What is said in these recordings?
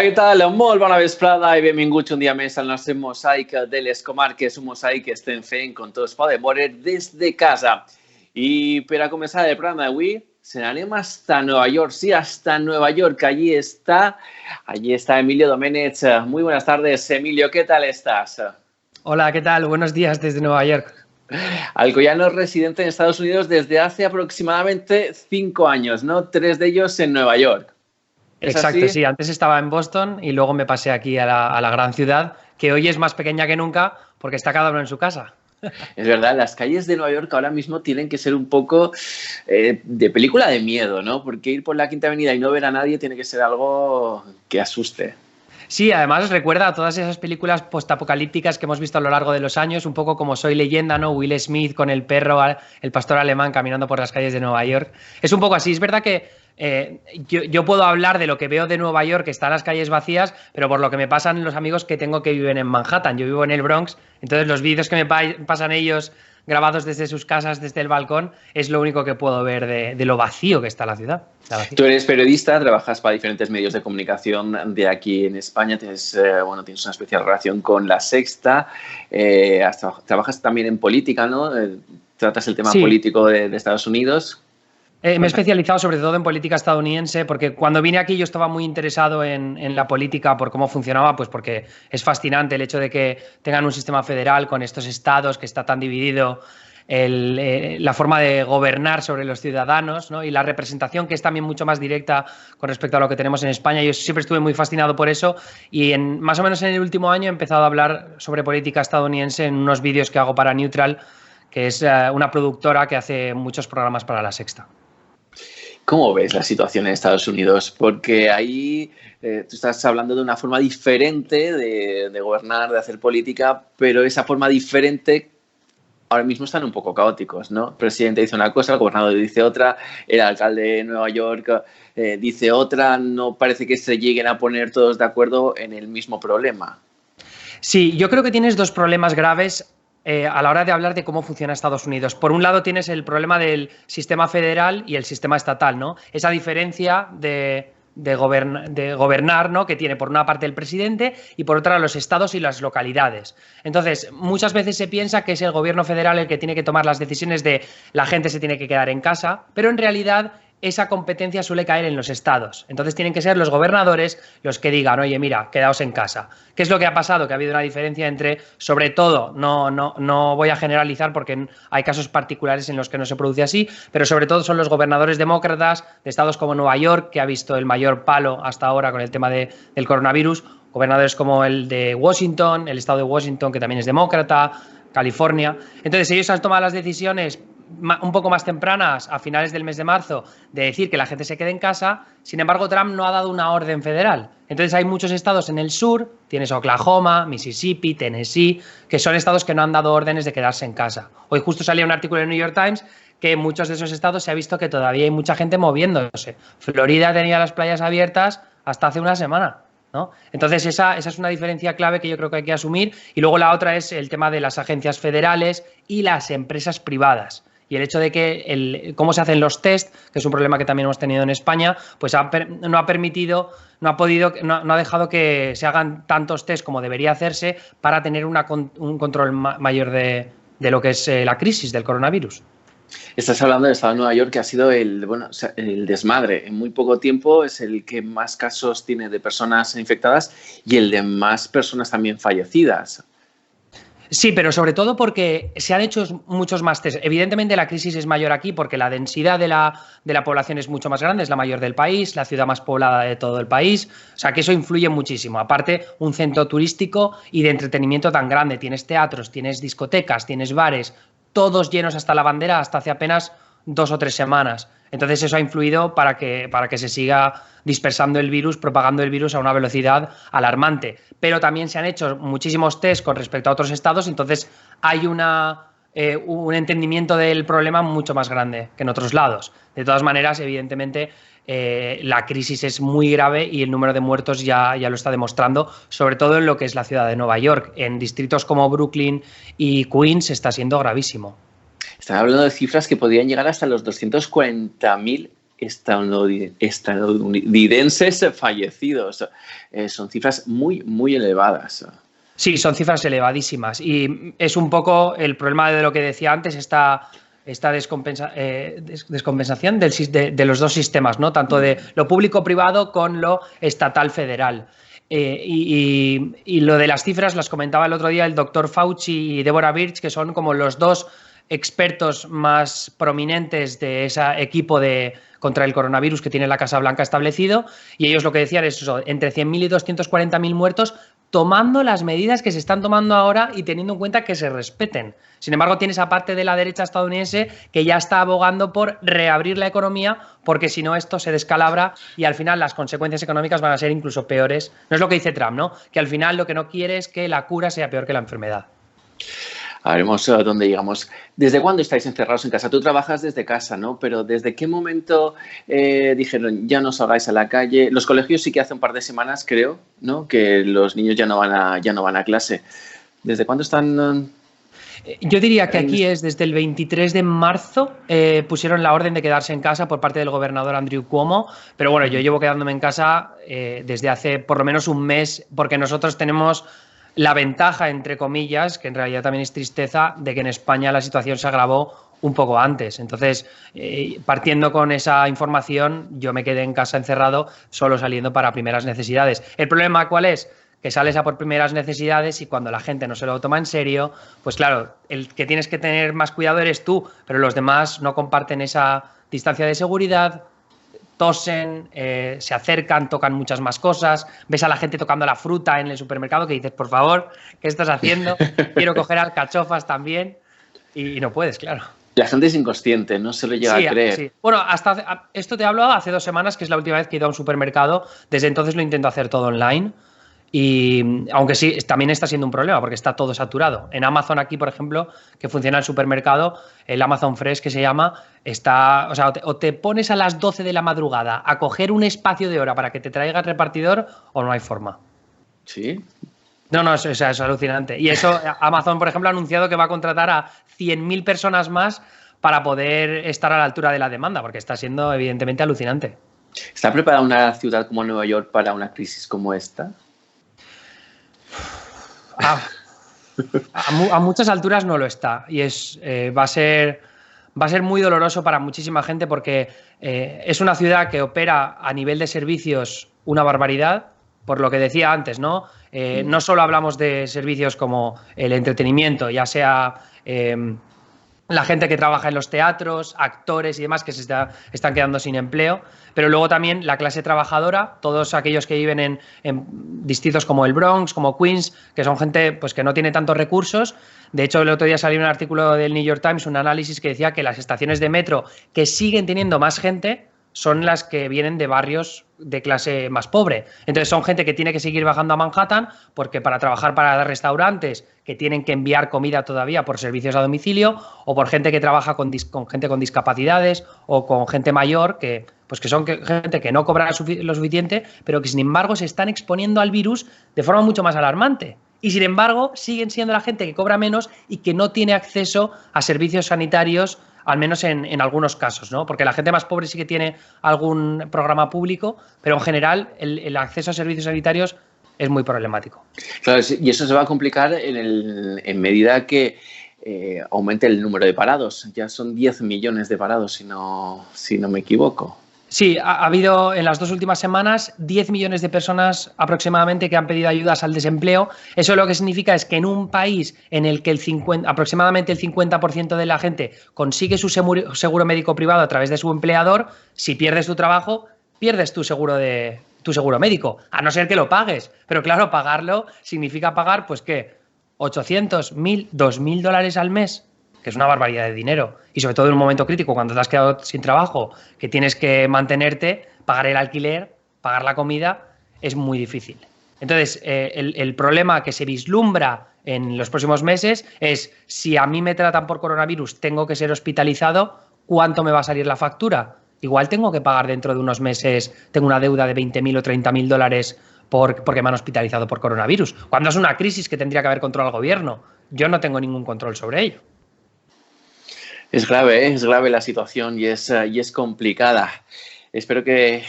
Hola, què tal? Molt bona vesprada i benvinguts un dia més al nostre mosaic de les comarques, un mosaic que estem fent, com tots poden veure, des de casa. I per a començar el programa d'avui, se n'anem hasta Nueva York, sí, hasta Nueva York, allí está Emilio Domenech. Muy buenas tardes, Emilio, ¿qué tal estás? Hola, ¿qué tal? Buenos días desde Nueva York. Alcoyano es residente en Estados Unidos desde hace aproximadamente 5 años, ¿no? 3 de ellos en Nueva York. Exacto, sí. Antes estaba en Boston y luego me pasé aquí a la gran ciudad, que hoy es más pequeña que nunca porque está cada uno en su casa. Es verdad, las calles de Nueva York ahora mismo tienen que ser un poco de película de miedo, ¿no? Porque ir por la Quinta Avenida y no ver a nadie tiene que ser algo que asuste. Sí, además recuerda a todas esas películas postapocalípticas que hemos visto a lo largo de los años, un poco como Soy Leyenda, ¿no? Will Smith con el perro, el pastor alemán caminando por las calles de Nueva York. Es un poco así. Es verdad que yo puedo hablar de lo que veo de Nueva York, que están las calles vacías, pero por lo que me pasan los amigos que tengo que viven en Manhattan. Yo vivo en el Bronx, entonces los vídeos que me pasan ellos grabados desde sus casas, desde el balcón, es lo único que puedo ver de lo vacío que está la ciudad. Tú eres periodista, trabajas para diferentes medios de comunicación de aquí en España, tienes una especial relación con La Sexta, trabajas también en política, ¿no? Tratas el tema político de Estados Unidos. Me he especializado sobre todo en política estadounidense porque cuando vine aquí yo estaba muy interesado en la política por cómo funcionaba, pues porque es fascinante el hecho de que tengan un sistema federal con estos estados que está tan dividido, la forma de gobernar sobre los ciudadanos, ¿no? Y la representación que es también mucho más directa con respecto a lo que tenemos en España. Yo siempre estuve muy fascinado por eso y más o menos en el último año he empezado a hablar sobre política estadounidense en unos vídeos que hago para Neutral, que es una productora que hace muchos programas para La Sexta. ¿Cómo ves la situación en Estados Unidos? Porque ahí tú estás hablando de una forma diferente de gobernar, de hacer política, pero esa forma diferente ahora mismo están un poco caóticos, ¿no? El presidente dice una cosa, el gobernador dice otra, el alcalde de Nueva York dice otra, no parece que se lleguen a poner todos de acuerdo en el mismo problema. Sí, yo creo que tienes dos problemas graves a la hora de hablar de cómo funciona Estados Unidos. Por un lado tienes el problema del sistema federal y el sistema estatal, ¿no? Esa diferencia de gobernar, ¿no? Que tiene por una parte el presidente y por otra los estados y las localidades. Entonces, muchas veces se piensa que es el gobierno federal el que tiene que tomar las decisiones de la gente se tiene que quedar en casa, pero en realidad esa competencia suele caer en los estados. Entonces tienen que ser los gobernadores los que digan, oye, mira, quedaos en casa. ¿Qué es lo que ha pasado? Que ha habido una diferencia entre, sobre todo, no voy a generalizar porque hay casos particulares en los que no se produce así, pero sobre todo son los gobernadores demócratas de estados como Nueva York, que ha visto el mayor palo hasta ahora con el tema del coronavirus, gobernadores como el de Washington, el estado de Washington, que también es demócrata, California. Entonces ellos han tomado las decisiones un poco más tempranas, a finales del mes de marzo, de decir que la gente se quede en casa. Sin embargo, Trump no ha dado una orden federal. Entonces hay muchos estados en el sur, tienes Oklahoma, Mississippi, Tennessee, que son estados que no han dado órdenes de quedarse en casa. Hoy justo salía un artículo en el New York Times que en muchos de esos estados se ha visto que todavía hay mucha gente moviéndose. Florida tenía las playas abiertas hasta hace una semana, ¿no? Entonces esa es una diferencia clave que yo creo que hay que asumir. Y luego la otra es el tema de las agencias federales y las empresas privadas. Y el hecho de que cómo se hacen los test, que es un problema que también hemos tenido en España, pues no ha dejado que se hagan tantos test como debería hacerse para tener un control mayor de lo que es la crisis del coronavirus. Estás hablando del estado de Nueva York, que ha sido el desmadre. En muy poco tiempo es el que más casos tiene de personas infectadas y el de más personas también fallecidas. Sí, pero sobre todo porque se han hecho muchos más test. Evidentemente la crisis es mayor aquí porque la densidad de la población es mucho más grande, es la mayor del país, la ciudad más poblada de todo el país. O sea que eso influye muchísimo. Aparte, un centro turístico y de entretenimiento tan grande. Tienes teatros, tienes discotecas, tienes bares, todos llenos hasta la bandera hasta hace apenas 2 o 3 semanas. Entonces eso ha influido para que se siga dispersando el virus, propagando el virus a una velocidad alarmante. Pero también se han hecho muchísimos test con respecto a otros estados, entonces hay un entendimiento del problema mucho más grande que en otros lados. De todas maneras, evidentemente, la crisis es muy grave y el número de muertos ya lo está demostrando, sobre todo en lo que es la ciudad de Nueva York. En distritos como Brooklyn y Queens está siendo gravísimo. Están hablando de cifras que podrían llegar hasta los 240.000 estadounidenses fallecidos. Son cifras muy, muy elevadas. Sí, son cifras elevadísimas y es un poco el problema de lo que decía antes, esta descompensación de los dos sistemas, ¿no? Tanto de lo público-privado con lo estatal-federal. Y lo de las cifras las comentaba el otro día el doctor Fauci y Deborah Birx, que son como los dos expertos más prominentes de ese equipo contra el coronavirus que tiene la Casa Blanca establecido, y ellos lo que decían es eso, entre 100.000 y 240.000 muertos, tomando las medidas que se están tomando ahora y teniendo en cuenta que se respeten. Sin embargo, tienes a parte de la derecha estadounidense que ya está abogando por reabrir la economía, porque si no esto se descalabra y al final las consecuencias económicas van a ser incluso peores. No es lo que dice Trump, ¿no? Que al final lo que no quiere es que la cura sea peor que la enfermedad. A veremos a dónde llegamos. ¿Desde cuándo estáis encerrados en casa? Tú trabajas desde casa, ¿no? Pero ¿desde qué momento dijeron ya no salgáis a la calle? Los colegios sí que hace un par de semanas, creo, ¿no? Que los niños ya no van a clase. ¿Desde cuándo están...? Yo diría que aquí es desde el 23 de marzo pusieron la orden de quedarse en casa por parte del gobernador Andrew Cuomo, pero bueno, yo llevo quedándome en casa desde hace por lo menos un mes, porque nosotros tenemos la ventaja, entre comillas, que en realidad también es tristeza, de que en España la situación se agravó un poco antes. Entonces, partiendo con esa información, yo me quedé en casa encerrado, solo saliendo para primeras necesidades. ¿El problema cuál es? Que sales a por primeras necesidades y cuando la gente no se lo toma en serio, pues claro, el que tienes que tener más cuidado eres tú, pero los demás no comparten esa distancia de seguridad, tosen, se acercan, tocan muchas más cosas, ves a la gente tocando la fruta en el supermercado que dices, por favor, ¿qué estás haciendo? Quiero coger alcachofas también y no puedes, claro. La gente es inconsciente, no se lo llega a creer. Sí. Bueno, esto te hablo hace 2 semanas, que es la última vez que he ido a un supermercado. Desde entonces lo intento hacer todo online. Y aunque sí, también está siendo un problema porque está todo saturado. En Amazon aquí, por ejemplo, que funciona el supermercado, el Amazon Fresh que se llama, o sea, o te pones a las 12 de la madrugada a coger un espacio de hora para que te traiga el repartidor o no hay forma. ¿Sí? No, es alucinante. Y eso, Amazon, por ejemplo, ha anunciado que va a contratar a 100.000 personas más para poder estar a la altura de la demanda, porque está siendo evidentemente alucinante. ¿Está preparada una ciudad como Nueva York para una crisis como esta? A muchas alturas no lo está y va a ser muy doloroso para muchísima gente porque es una ciudad que opera a nivel de servicios una barbaridad, por lo que decía antes, ¿no? No solo hablamos de servicios como el entretenimiento, ya sea la gente que trabaja en los teatros, actores y demás que se están quedando sin empleo, pero luego también la clase trabajadora, todos aquellos que viven en distritos como el Bronx, como Queens, que son gente pues, que no tiene tantos recursos. De hecho, el otro día salió un artículo del New York Times, un análisis que decía que las estaciones de metro que siguen teniendo más gente son las que vienen de barrios de clase más pobre. Entonces son gente que tiene que seguir bajando a Manhattan porque para trabajar para restaurantes que tienen que enviar comida todavía por servicios a domicilio o por gente que trabaja con gente con discapacidades o con gente mayor que son gente que no cobra lo suficiente pero que sin embargo se están exponiendo al virus de forma mucho más alarmante. Y sin embargo siguen siendo la gente que cobra menos y que no tiene acceso a servicios sanitarios, al menos en algunos casos, ¿no? Porque la gente más pobre sí que tiene algún programa público, pero en general el acceso a servicios sanitarios es muy problemático. Claro, y eso se va a complicar en medida que aumente el número de parados. Ya son 10 millones de parados, si no me equivoco. Sí, ha habido en las 2 últimas semanas 10 millones de personas aproximadamente que han pedido ayudas al desempleo. Eso lo que significa es que en un país en el que aproximadamente el 50% de la gente consigue su seguro médico privado a través de su empleador, si pierdes tu trabajo, pierdes tu seguro médico, a no ser que lo pagues. Pero claro, pagarlo significa pagar, pues ¿qué? 800, 1.000, 2.000 dólares al mes, que es una barbaridad de dinero. Y sobre todo en un momento crítico, cuando te has quedado sin trabajo, que tienes que mantenerte, pagar el alquiler, pagar la comida, es muy difícil. Entonces, el problema que se vislumbra en los próximos meses es, si a mí me tratan por coronavirus, tengo que ser hospitalizado, ¿cuánto me va a salir la factura? Igual tengo que pagar dentro de unos meses, tengo una deuda de 20.000 o 30.000 dólares porque me han hospitalizado por coronavirus. Cuando es una crisis que tendría que haber controlado el gobierno, yo no tengo ningún control sobre ello. Es grave la situación y es complicada. Espero que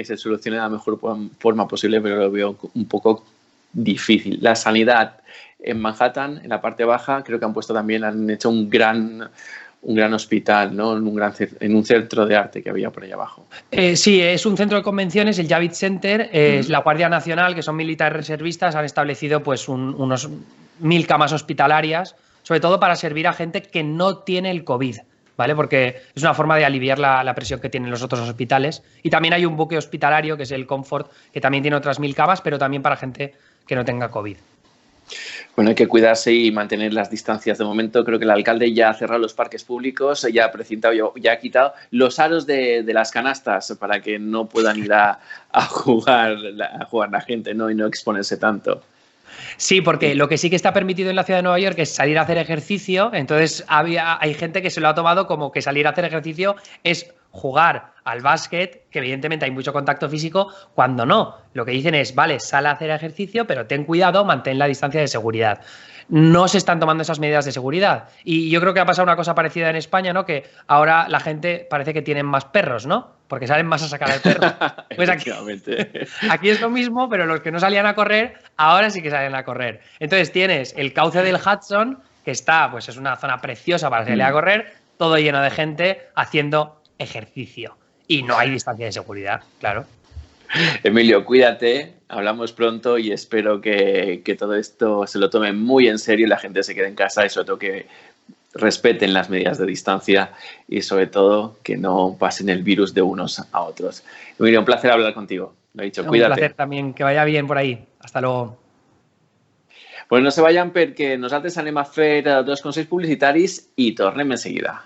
se solucione de la mejor forma posible, pero lo veo un poco difícil. La sanidad en Manhattan, en la parte baja, creo que han hecho un gran hospital, ¿no? En un centro de arte que había por ahí abajo. Sí, es un centro de convenciones, el Javits Center, es la Guardia Nacional, que son militares reservistas, han establecido pues unos 1000 camas hospitalarias, sobre todo para servir a gente que no tiene el COVID, ¿vale? Porque es una forma de aliviar la presión que tienen los otros hospitales. Y también hay un buque hospitalario, que es el Comfort, que también tiene otras 1000 camas, pero también para gente que no tenga COVID. Bueno, hay que cuidarse y mantener las distancias. De momento creo que el alcalde ya ha cerrado los parques públicos, ya ha precintado, ya ha quitado los aros de las canastas para que no puedan ir a jugar la gente, ¿no? Y no exponerse tanto. Sí, porque lo que sí que está permitido en la ciudad de Nueva York es salir a hacer ejercicio, entonces hay gente que se lo ha tomado como que salir a hacer ejercicio es jugar al básquet, que evidentemente hay mucho contacto físico, cuando no. Lo que dicen es, vale, sal a hacer ejercicio, pero ten cuidado, mantén la distancia de seguridad. No se están tomando esas medidas de seguridad. Y yo creo que ha pasado una cosa parecida en España, ¿no? Que ahora la gente parece que tienen más perros, ¿no? Porque salen más a sacar al perro. Pues aquí es lo mismo, pero los que no salían a correr, ahora sí que salen a correr. Entonces tienes el cauce del Hudson, que está, pues es una zona preciosa para salir a correr, todo lleno de gente haciendo ejercicio. Y no hay distancia de seguridad, claro. Emilio, cuídate, hablamos pronto y espero que todo esto se lo tome muy en serio y la gente se quede en casa y sobre todo que respeten las medidas de distancia y sobre todo que no pasen el virus de unos a otros. Emilio, un placer hablar contigo. Lo he dicho, cuídate. Un placer también, que vaya bien por ahí. Hasta luego. Bueno, no se vayan perquè nosaltres anem a fer 2 consells publicitaris i tornem en seguida.